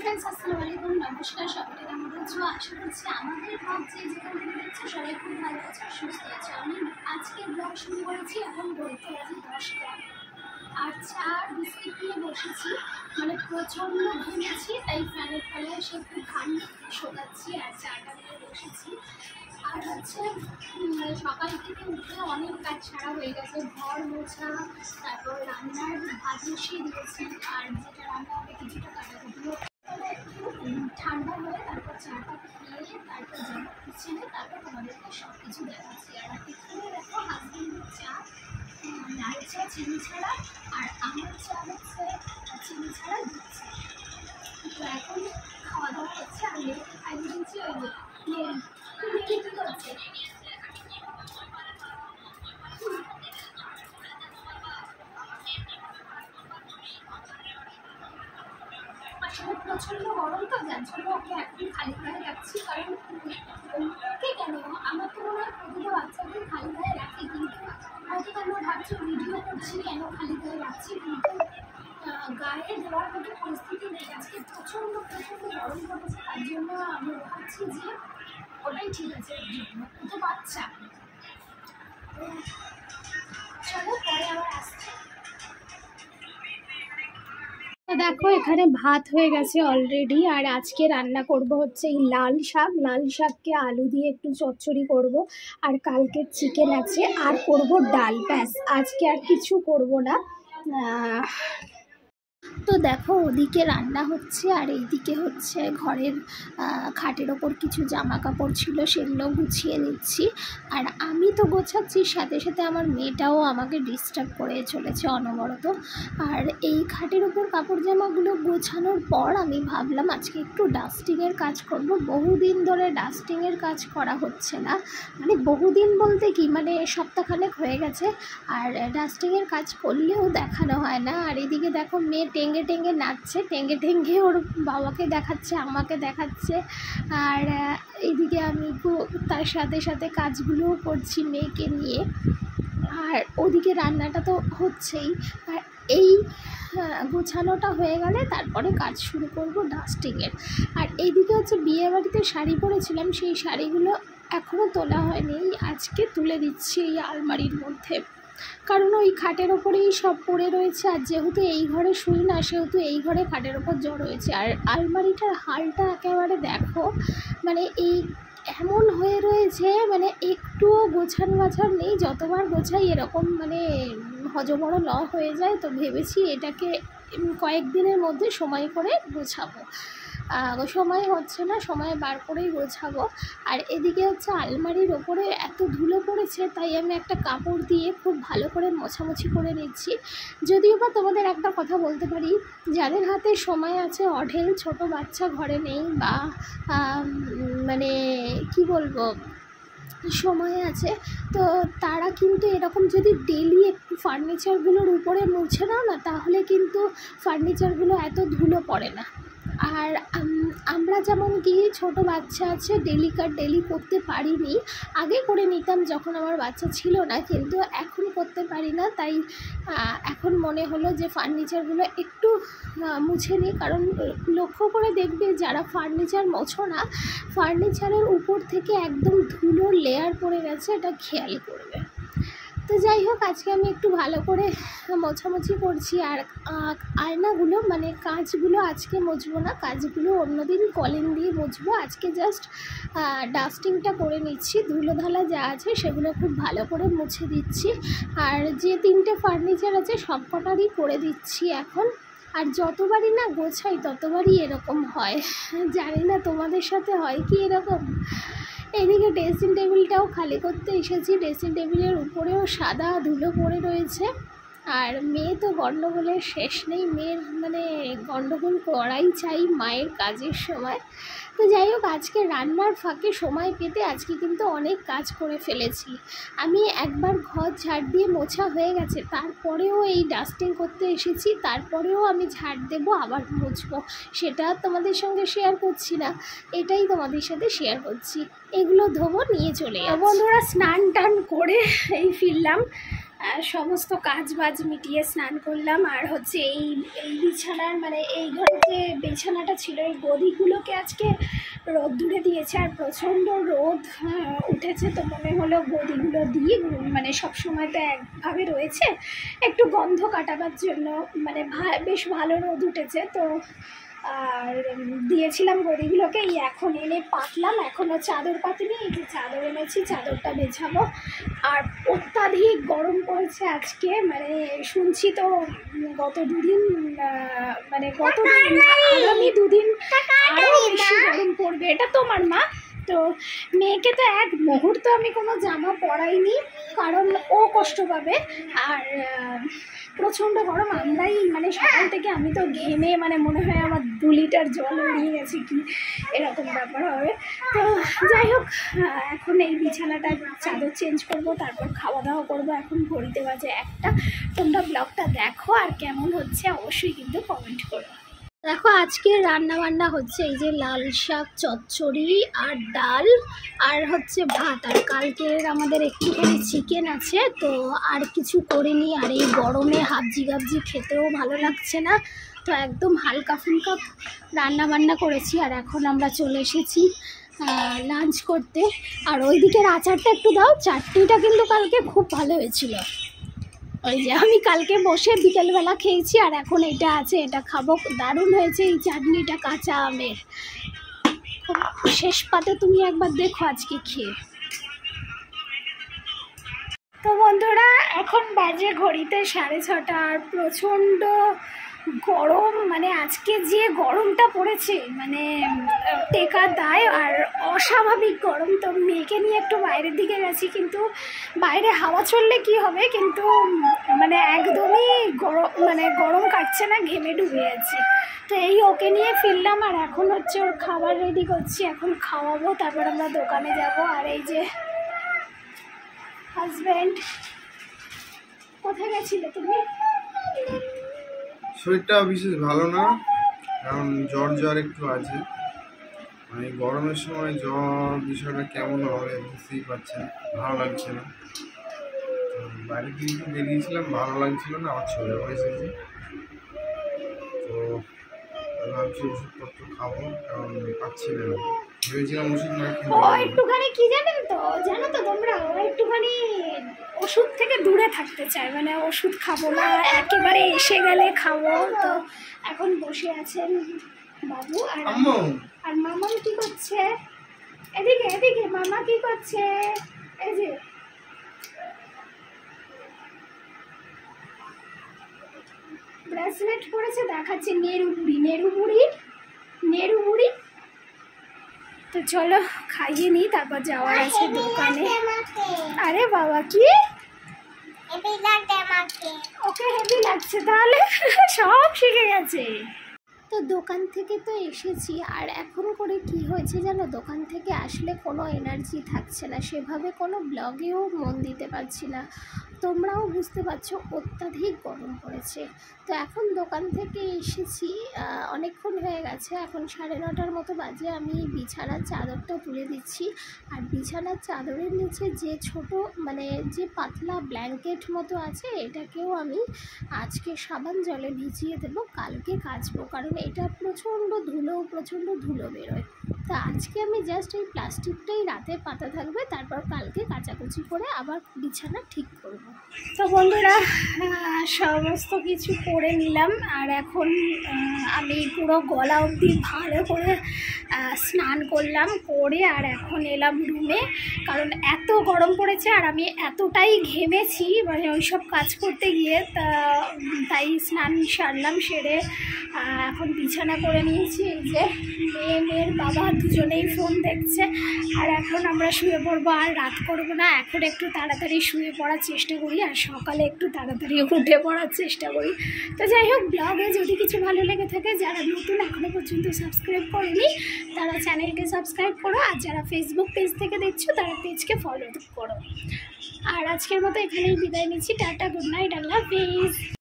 Friends अस्सलामु आलैकुम नमस्कार সবাইকে কেমন আছো আশা করছি আমাদের ব্লগ যে যেখান থেকে দেখছো সবাই খুব ভালো আছো সুস্থ আছো। আমি আজকে ব্লগ শুরু করেছি এখন ঘড়িতে বাজে 10টা আর চা বিস্কিট নিয়ে বসেছি। মানে প্রচণ্ড ঘেমেছি তাই ফ্যানের তলায় এসে একটু ঘাম শোকাচ্ছি আর চাটা নিয়ে বসেছি। আর হচ্ছে সকাল থেকে উঠে অনেক কাজ ছাড়া হয়ে গেছে, ঘর মোছা, তারপর রান্নার ভাত বসিয়ে দিয়েছি আর যেটা রান্না হবে কিছুটা কাটাকুটিও ঠান্ডা হয়ে তারপর চাটা খেয়ে তারপর জামা গুছিয়ে তারপর তোমাদেরকে সব কিছু দেখাচ্ছি। আর এখানে দেখো হাজবেন্ডের চা লাল চা চিনি ছাড়া আর আমার চা হচ্ছে চিনি ছাড়া দিচ্ছে। তো এখন খাওয়া দাওয়া হচ্ছে আর মেয়েকে খাইয়ে দিচ্ছি। ওই কী করছে আসলে প্রচণ্ড গরম তো যার জন্য ওকে এখন খালি গায়ে রাখছি। কারণ ওকে কেন আমার তো মনে হয় প্রতিটা বাচ্চাকে খালি গায়ে রাখি, কিন্তু হয়তো কেন ভাবছি ভিডিও করছি কেন খালি গায়ে রাখছি, কিন্তু গায়ে দেওয়ার মতো পরিস্থিতি নেই। আজকে প্রচণ্ড গরম পড়েছে, তার জন্য আমি ভাবছি যে ওটাই ঠিক আছে। ওর জন্য ও তো বাচ্চা। চলো পরে আবার আসছে। তো দেখো এখানে ভাত হয়ে গেছে অলরেডি আর আজকে রান্না করব হচ্ছে এই লাল শাককে আলু দিয়ে একটু চচ্চড়ি করব আর কালকে চিকেন আছে আর করব ডাল, ব্যাস আজকে আর কিছু করব না। তো দেখো ওদিকে রান্না হচ্ছে আর এইদিকে হচ্ছে ঘরের খাটের ওপর কিছু জামা কাপড় ছিল সেগুলো গুছিয়ে নিচ্ছি। আর আমি তো গোছাচ্ছি, সাথে সাথে আমার মেয়েটাও আমাকে ডিস্টার্ব করে চলেছে অনবরত। আর এই খাটের ওপর কাপড় জামাগুলো গোছানোর পর আমি ভাবলাম আজকে একটু ডাস্টিংয়ের কাজ করব। বহুদিন ধরে ডাস্টিংয়ের কাজ করা হচ্ছে না, মানে বহুদিন বলতে কি মানে সপ্তাহখানেক হয়ে গেছে। আর ডাস্টিংয়ের কাজ করলেও দেখানো হয় না। আর এদিকে দেখো মেয়ে টেঙ্গে টেঙ্গে নাচছে, টেঙ্গে ওর বাবাকে দেখাচ্ছে, আমাকে দেখাচ্ছে। আর এইদিকে আমি তার সাথে সাথে কাজগুলোও করছি মেয়েকে নিয়ে। আর ওদিকে রান্নাটা তো হচ্ছেই। আর এই গোছানোটা হয়ে গেলে তারপরে কাজ শুরু করব ডাস্টিংয়ের। আর এইদিকে হচ্ছে বিয়েবাড়িতে শাড়ি পরেছিলাম, সেই শাড়িগুলো এখনও তোলা হয়নি, আজকে তুলে দিচ্ছি এই আলমারির মধ্যে। কারণ ওই খাটের ওপরেই সব পড়ে রয়েছে আর যেহেতু এই ঘরে শুই না সেহেতু এই ঘরে খাটের ওপর জড়ো হয়েছে। আর আলমারিটার হালটা একেবারে দেখো, মানে এই এমন হয়ে রয়েছে, মানে একটুও গোছান নেই, যতবার গোছাই এরকম মানে হজবড় হয়ে যায়। তো ভেবেছি এটাকে কয়েকদিনের মধ্যে সময় করে গোছাবো। সময় হচ্ছে না, সময় বার করেই গোছাবো। আর এদিকে হচ্ছে আলমারির ওপরে এত ধুলো পড়েছে তাই আমি একটা কাপড় দিয়ে খুব ভালো করে মোছামুছি করে নিচ্ছি। যদিও বা তোমাদের একটা কথা বলতে পারি, যাদের হাতে সময় আছে অঢেল, ছোট বাচ্চা ঘরে নেই বা মানে কি বলবো সময় আছে, তো তারা কিন্তু এরকম যদি ডেলি একটু ফার্নিচারগুলোর উপরে মুছে নাও না তাহলে কিন্তু ফার্নিচারগুলো এত ধুলো পড়ে না। আর আমরা যেমন কি ছোট বাচ্চা আছে ডেলি করতে পারিনি, আগে করে নিতাম যখন আমার বাচ্চা ছিল না, কিন্তু এখন করতে পারি না। তাই এখন মনে হলো যে ফার্নিচারগুলো একটু মুছে নিই। কারণ লক্ষ্য করে দেখবে যারা ফার্নিচার মোছো না, ফার্নিচারের উপর থেকে একদম ধুলোর লেয়ার পড়ে গেছে, এটা খেয়াল করবে। তো যাই হোক আজকে আমি একটু ভালো করে মোছামুছি করছি। আর আয়নাগুলো মানে কাঁচগুলো আজকে মুছবো না, কাঁচগুলো অন্যদিন কলিং দিয়ে মুছবো। আজকে জাস্ট ডাস্টিংটা করে নিচ্ছি, ধুলো ধালা যা আছে সেগুলো খুব ভালো করে মুছে দিচ্ছি। আর যে 3টে ফার্নিচার আছে সব কটারই করে দিচ্ছি এখন। আর যতবারই না গোছাই ততবারই এরকম হয়, জানি না তোমাদের সাথে হয় কি এরকম। এদিকে ড্রেসিং টেবিলটাও খালি করতে এসেছি, ড্রেসিং টেবিলের উপরেও সাদা ধুলো পড়ে রয়েছে। আর মেয়ে তো গণ্ডগোলের শেষ নেই, মেয়ের মানে গণ্ডগোল করাই চাই মায়ের কাজের সময়। তো যাই হোক আজকে রান্নার ফাঁকে সময় পেতে আজকে কিন্তু অনেক কাজ করে ফেলেছি আমি। একবার ঘর ঝাড় দিয়ে মোছা হয়ে গেছে, তারপরেও এই ডাস্টিং করতে এসেছি, তারপরেও আমি ঝাড় দেবো আবার মুছবো, সেটা তোমাদের সঙ্গে শেয়ার করছি না, এটাই তোমাদের সাথে শেয়ার করছি। এগুলো ধোবো নিয়ে চলে যাবো। বন্ধুরা স্নান টান করে এই ফিরলাম, সমস্ত কাজ বাজ মিটিয়ে স্নান করলাম। আর হচ্ছে এই বিছানার মানে এই ঘরে যে বিছানাটা ছিল এই গদিগুলোকে আজকে রোদ্দুরে দিয়েছে, আর প্রচণ্ড রোদ উঠেছে, তো মনে হলো গদিগুলো দিয়ে মানে সবসময় তো একভাবে রয়েছে, একটু গন্ধ কাটাবার জন্য মানে বেশ ভালো রোদ উঠেছে তো আর দিয়েছিলাম গদিগুলোকে। এখন এনে পাতলাম, এখনও চাদর পাতিনি, এই যে চাদর এনেছি, চাদরটা বেছাবো। আর অত্যাধিক গরম পড়েছে আজকে, মানে শুনছি তো গত দুদিন মানে আগামী দুদিন আরও বেশি গরম পড়বে। এটা তোমার মা তো মেয়েকে তো এক মুহূর্ত আমি কোনো জামা পরাইনি, কারণ ও কষ্ট পাবে। আর প্রচণ্ড গরম, আমরাই মানে সকাল থেকে আমি তো ঘেমে মানে মনে হয় আমার 2 লিটার জল নিয়ে গেছি কি এরকম ব্যাপার হবে। তো যাই হোক, এখন এই বিছানাটা চাদর চেঞ্জ করব, তারপর খাওয়া দাওয়া করবো। এখন ঘড়িতে বাজে 1টা। তোমরা ব্লগটা দেখো আর কেমন হচ্ছে অবশ্যই কিন্তু কমেন্ট করো। দেখো আজকে রান্না বান্না হচ্ছে এই যে লাল শাক, চচ্চড়ি আর ডাল, আর হচ্ছে ভাত। আর কালকের আমাদের একটুখানি চিকেন আছে, তো আর কিছু করিনি। আর এই গরমে হাবজি গাবজি খেতেও ভালো লাগছে না, তো একদম হালকা ফুলকা রান্না বান্না করেছি। আর এখন আমরা চলে এসেছি লাঞ্চ করতে। আর ওই দিকের আচারটা একটু দাও, চাটনিটা কিন্তু কালকে খুব ভালো হয়েছিল। ওই যে আমি কালকে বসে বিকেলবেলা খেয়েছি, আর এখন এটা আছে, এটা খাবো। দারুণ হয়েছে এই চাটনিটা কাঁচা আমের। শেষ পাতে তুমি একবার দেখো আজকে খেয়ে। তো বন্ধুরা এখন বাজে ঘড়িতে 6:30, আর প্রচণ্ড গরম, মানে আজকে যে গরমটা পড়েছে মানে টেকা দায়, আর অস্বাভাবিক গরম। তো মেয়েকে নিয়ে একটু বাইরের দিকে গেছি, কিন্তু বাইরে হাওয়া চললে কি হবে, কিন্তু মানে একদমই গরম কাটছে না, ঘেমে ডুবে যাচ্ছি। তো এই ওকে নিয়ে ফিরলাম, আর এখন হচ্ছে ওর খাবার রেডি করছি, এখন খাওয়াবো, তারপর আমরা দোকানে যাব। আর এই যে হাজব্যান্ড, কোথায় গেছিলে তুমি? শরীরটা বিশেষ ভালো না, কারণ জ্বর একটু আছে। মানে গরমের সময় জ্বর বিষয়টা কেমন হবে বুঝতেই পারছেন, ভালো লাগছে না। বাইরের দিকে একটু বেরিয়েছিলাম, ভালো লাগছিল না, আমার চলে এসেছি। তো ভাবছি ওষুধপত্র খাবো, কারণ পাচ্ছি না। ভেবেছিলাম ওষুধ না খেয়ে একটুখানি কি জানো তো তোমরা, একটুখানি ওষুধ থেকে দূরে থাকতে চায়, মানে ওষুধ খাবো না, একেবারে এসে গেলে খাবো। তো এখন বসে আছেন বাবু আর মামা কি করছে, এদিকে মামা কি করছে, এই যে ব্রেসলেট পরেছে, দেখাচ্ছে নেরু বুড়ি। তো চলো খাইয়ে নিই, তারপর যাওয়ার আছে দোকানে। আরে বাবা কি ওকে হেভি লাগছে, তাহলে সব শিখে গেছে। তো দোকান থেকে তো এসেছি, আর এখন করে কি হয়েছে জানো, দোকান থেকে আসলে কোনো এনার্জি থাকছে না, সেভাবে কোনো ব্লগেও মন দিতে পারছি না। তোমরাও বুঝতে পারছো অত্যাধিক গরম পড়েছে। তো এখন দোকান থেকে এসেছি, অনেকক্ষণ হয়ে গেছে, এখন 9:30 মতো বাজে। আমি বিছানার চাদরটা তুলে দিচ্ছি, আর বিছানার চাদরের নিচে যে ছোট মানে যে পাতলা ব্ল্যাঙ্কেট মতো আছে, এটাকেও আমি আজকে সাবান জলে ভিজিয়ে দেবো, কালকে কাচবো, কারণ এটা প্রচণ্ড ধুলো বেরোয়। তো আজকে আমি জাস্ট এই প্লাস্টিকটাই রাতে পাতা থাকবে, তারপর কালকে কাচাকুচি করে আবার বিছানা ঠিক করব। তো বন্ধুরা সমস্ত কিছু করে নিলাম, আর এখন আমি পুরো গলা অবধি ভালো করে স্নান করলাম, করে আর এখন এলাম রুমে, কারণ এত গরম পড়েছে আর আমি এতটাই ঘেমেছি মানে ওইসব কাজ করতে গিয়ে, তাই স্নান সারলাম, সেরে এখন বিছানা করে নিয়েছি। এই যে মেয়ের বাবা দুজনেই ফোন দেখছে, আর এখন আমরা শুয়ে পড়বো, আর রাত করবো না, এখন একটু তাড়াতাড়ি শুয়ে পড়ার চেষ্টা করি, আর সকালে একটু তাড়াতাড়ি উঠে পড়ার চেষ্টা করি। তো যাই হোক, ব্লগে যদি কিছু ভালো লেগে থাকে, যারা নতুন এখনও পর্যন্ত সাবস্ক্রাইব করেনি তারা চ্যানেলকে সাবস্ক্রাইব করো, আর যারা ফেসবুক পেজ থেকে দেখছো তারা পেজকে ফলো করো। আর আজকের মতো এখানেই বিদায় নিচ্ছি, টাটা, গুড নাইট, আল্লাহ হাফিজ।